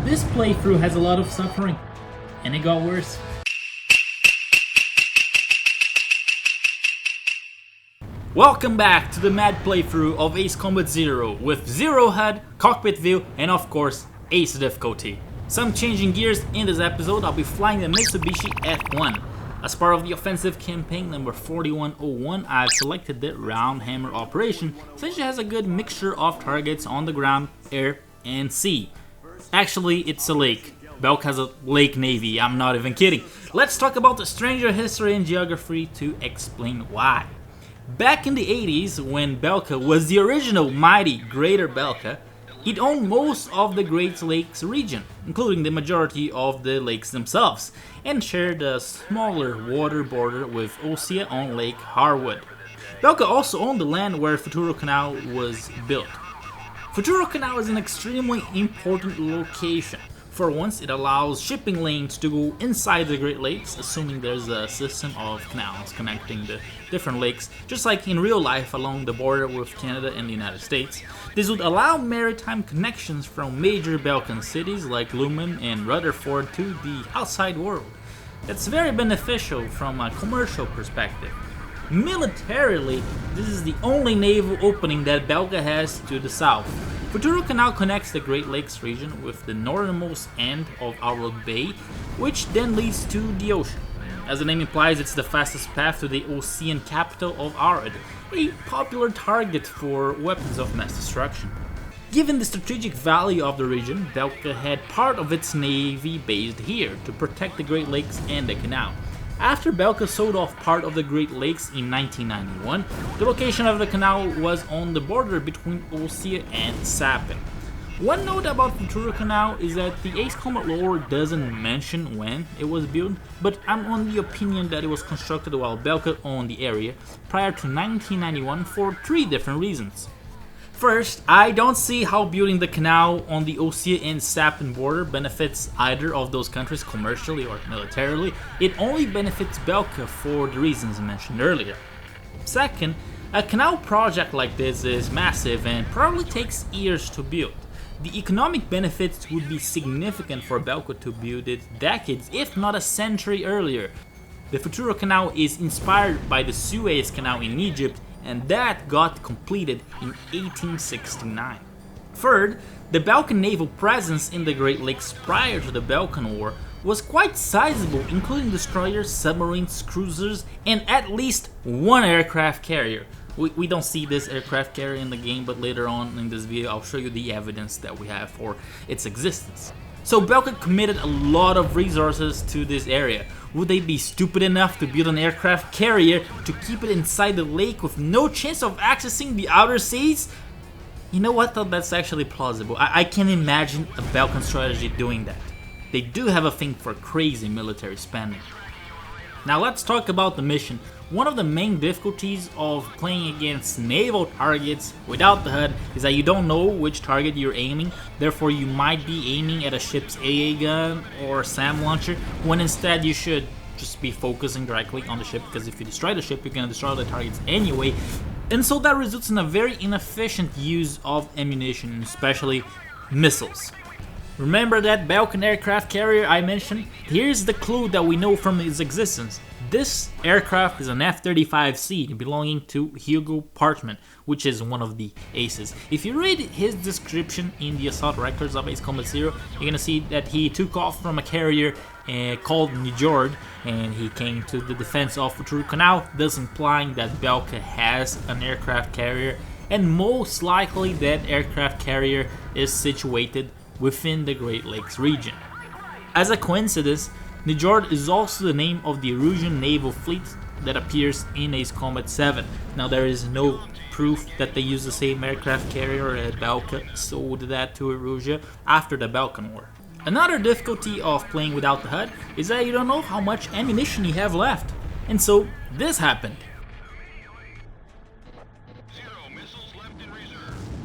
This playthrough has a lot of suffering, and it got worse. Welcome back to the mad playthrough of Ace Combat Zero with zero HUD, cockpit view, and of course, Ace difficulty. Some changing gears in this episode. I'll be flying the Mitsubishi F1. As part of the offensive campaign number 4101, I've selected the round hammer operation since it has a good mixture of targets on the ground, air, and sea. Actually, it's a lake. Belk has a lake navy, I'm not even kidding. Let's talk about the stranger history and geography to explain why. Back in the 80s, when Belka was the original mighty Greater Belka, it owned most of the Great Lakes region, including the majority of the lakes themselves, and shared a smaller water border with Osea on Lake Harwood. Belka also owned the land where Futuro Canal was built. Futuro Canal is an extremely important location. For once, it allows shipping lanes to go inside the Great Lakes, assuming there's a system of canals connecting the different lakes, just like in real life along the border with Canada and the United States. This would allow maritime connections from major Balkan cities like Lumen and Rutherford to the outside world. That's very beneficial from a commercial perspective. Militarily, this is the only naval opening that Belka has to the south. Futuro Canal connects the Great Lakes region with the northernmost end of Outlook Bay, which then leads to the ocean. As the name implies, it's the fastest path to the Ocean capital of Arad, a popular target for weapons of mass destruction. Given the strategic value of the region, Belka had part of its navy based here to protect the Great Lakes and the canal. After Belka sold off part of the Great Lakes in 1991, the location of the canal was on the border between Osea and Sapin. One note about Futuro Canal is that the Ace Combat lore doesn't mention when it was built, but I'm on the opinion that it was constructed while Belka owned the area prior to 1991 for three different reasons. First, I don't see how building the canal on the Osea and Sapin border benefits either of those countries commercially or militarily. It only benefits Belka for the reasons mentioned earlier. Second, a canal project like this is massive and probably takes years to build. The economic benefits would be significant for Belka to build it decades, if not a century earlier. The Futuro Canal is inspired by the Suez Canal in Egypt, and that got completed in 1869. Third, the Balkan naval presence in the Great Lakes prior to the Balkan War was quite sizable, including destroyers, submarines, cruisers, and at least one aircraft carrier. We don't see this aircraft carrier in the game, but later on in this video I'll show you the evidence that we have for its existence. So Belka committed a lot of resources to this area. Would they be stupid enough to build an aircraft carrier to keep it inside the lake with no chance of accessing the outer seas? You know what, though, that's actually plausible. I can imagine a Balkan strategy doing that. They do have a thing for crazy military spending. Now let's talk about the mission. One of the main difficulties of playing against naval targets without the HUD is that you don't know which target you're aiming, therefore you might be aiming at a ship's AA gun or SAM launcher, when instead you should just be focusing directly on the ship, because if you destroy the ship, you're gonna destroy the targets anyway, and so that results in a very inefficient use of ammunition, especially missiles. Remember that Balkan aircraft carrier I mentioned? Here's the clue that we know from its existence. This aircraft is an F-35C belonging to Hugo Parchment, which is one of the aces. If you read his description in the assault records of Ace Combat Zero, you're gonna see that he took off from a carrier called Nugget, and he came to the defense of Futuro Canal, thus implying that Belka has an aircraft carrier, and most likely that aircraft carrier is situated within the Great Lakes region. As a coincidence, Nijord is also the name of the Erusian naval fleet that appears in Ace Combat 7. Now there is no proof that they use the same aircraft carrier at Belka sold that to Erusia after the Balkan War. Another difficulty of playing without the HUD is that you don't know how much ammunition you have left. And so this happened.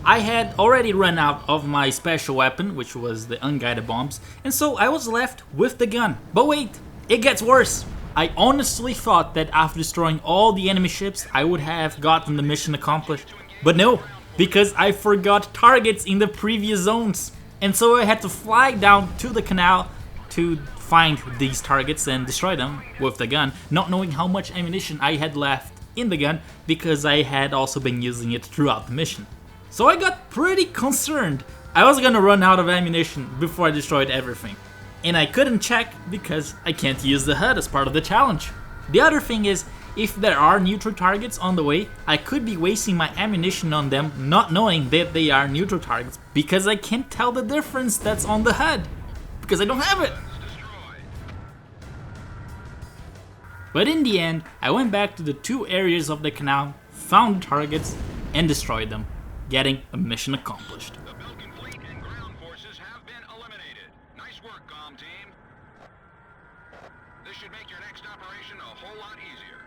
I had already run out of my special weapon, which was the unguided bombs, and so I was left with the gun. But wait, it gets worse. I honestly thought that after destroying all the enemy ships, I would have gotten the mission accomplished. But no, because I forgot targets in the previous zones. And so I had to fly down to the canal to find these targets and destroy them with the gun, not knowing how much ammunition I had left in the gun because I had also been using it throughout the mission. So I got pretty concerned. I was gonna run out of ammunition before I destroyed everything. And I couldn't check because I can't use the HUD as part of the challenge. The other thing is, if there are neutral targets on the way, I could be wasting my ammunition on them not knowing that they are neutral targets because I can't tell the difference that's on the HUD because I don't have it. But in the end, I went back to the 2 areas of the canal, found the targets, and destroyed them, getting a mission accomplished. The Belkan fleet and ground forces have been eliminated. Nice work, comm team. This should make your next operation a whole lot easier.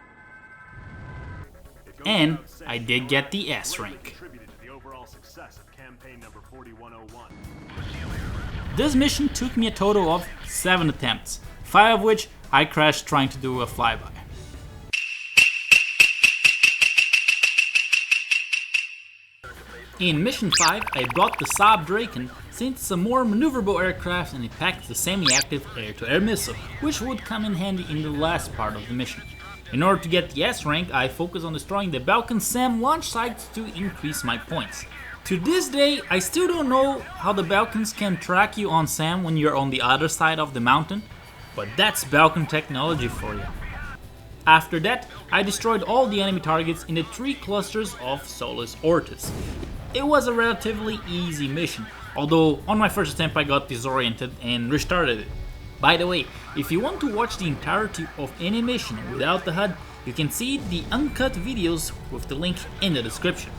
And I did get the S rank. This mission took me a total of 7 attempts, 5 of which I crashed trying to do a flyby. In Mission 5, I brought the Saab Draken since it's a more maneuverable aircraft and it packs the semi-active air-to-air missile, which would come in handy in the last part of the mission. In order to get the S rank, I focused on destroying the Belkan SAM launch sites to increase my points. To this day, I still don't know how the Belkans can track you on SAM when you're on the other side of the mountain, but that's Belkan technology for you. After that, I destroyed all the enemy targets in the 3 clusters of Solus Ortis. It was a relatively easy mission, although on my first attempt I got disoriented and restarted it. By the way, if you want to watch the entirety of any mission without the HUD, you can see the uncut videos with the link in the description.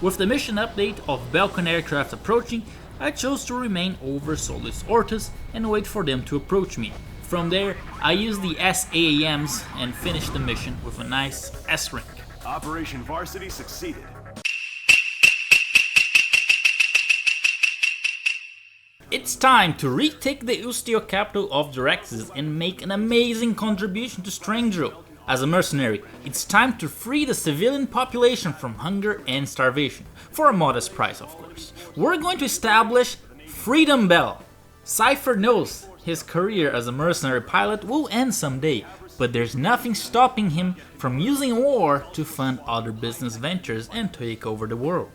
With the mission update of Belkan aircraft approaching, I chose to remain over Solus Ortis and wait for them to approach me. From there, I used the SAAMs and finished the mission with a nice S rank. Operation Varsity succeeded. It's time to retake the Ustio capital of Direxis and make an amazing contribution to Strangero. As a mercenary, it's time to free the civilian population from hunger and starvation, for a modest price of course. We're going to establish Freedom Bell. Cypher knows his career as a mercenary pilot will end someday, but there's nothing stopping him from using war to fund other business ventures and take over the world.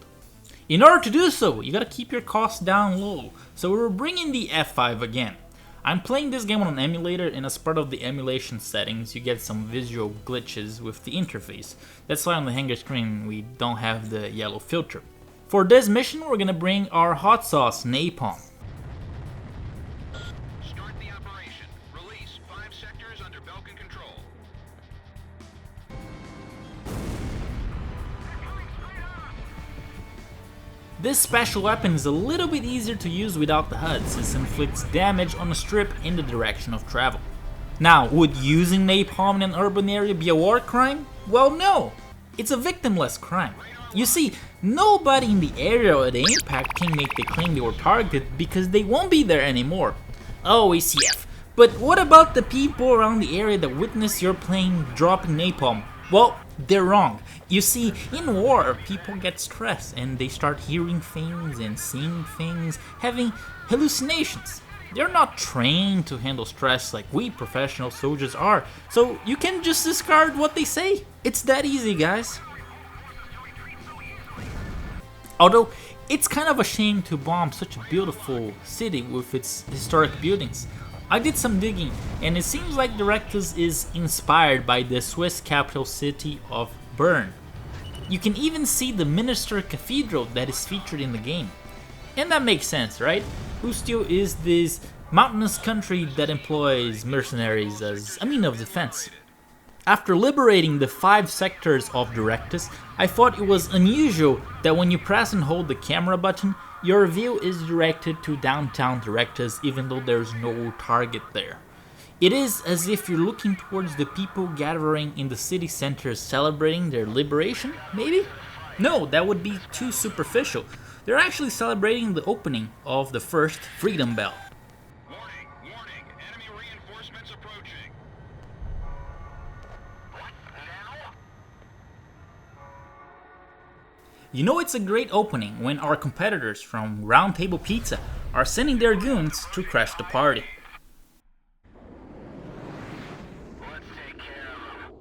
In order to do so, you gotta keep your costs down low, so we're bringing the F5 again. I'm playing this game on an emulator, and as part of the emulation settings, you get some visual glitches with the interface. That's why on the hangar screen we don't have the yellow filter. For this mission, we're gonna bring our hot sauce, Napalm. Start the operation. Release 5 sectors under Belkan control. This special weapon is a little bit easier to use without the HUD, since it inflicts damage on a strip in the direction of travel. Now, would using napalm in an urban area be a war crime? Well, no! It's a victimless crime. You see, nobody in the area or the impact can make the claim they were targeted because they won't be there anymore. Oh, ACF. But what about the people around the area that witness your plane dropping napalm? Well, they're wrong. You see, in war, people get stressed and they start hearing things and seeing things, having hallucinations. They're not trained to handle stress like we professional soldiers are, so you can just discard what they say. It's that easy, guys. Although, it's kind of a shame to bomb such a beautiful city with its historic buildings. I did some digging, and it seems like Direxis is inspired by the Swiss capital city of Bern. You can even see the Minister Cathedral that is featured in the game. And that makes sense, right? Ustio is this mountainous country that employs mercenaries as a means of defense. After liberating the 5 sectors of Direxis, I thought it was unusual that when you press and hold the camera button, your view is directed to downtown Direxis even though there's no target there. It is as if you're looking towards the people gathering in the city center celebrating their liberation, maybe? No, that would be too superficial. They're actually celebrating the opening of the first Freedom Bell. Warning, warning, enemy reinforcements approaching. You know it's a great opening when our competitors from Round Table Pizza are sending their goons to crash the party. Let's take care of them.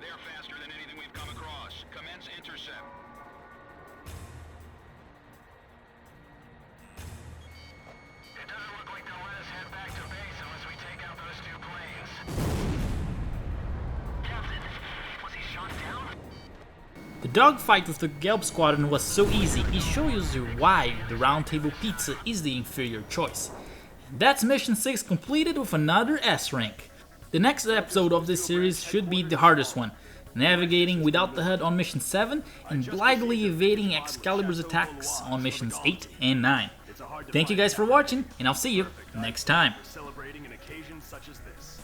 They're faster than anything we've come across. Commence intercept. It doesn't look like they'll let us head back to base unless we take out those two planes. Captain, was he shot down? The dogfight with the Gelb Squadron was so easy, it shows you why the Round Table Pizza is the inferior choice. And that's Mission 6 completed with another S rank. The next episode of this series should be the hardest one, navigating without the HUD on Mission 7 and blithely evading Excalibur's attacks on Missions 8 and 9. Thank you guys for watching, and I'll see you next time. Celebrating an occasion such as this.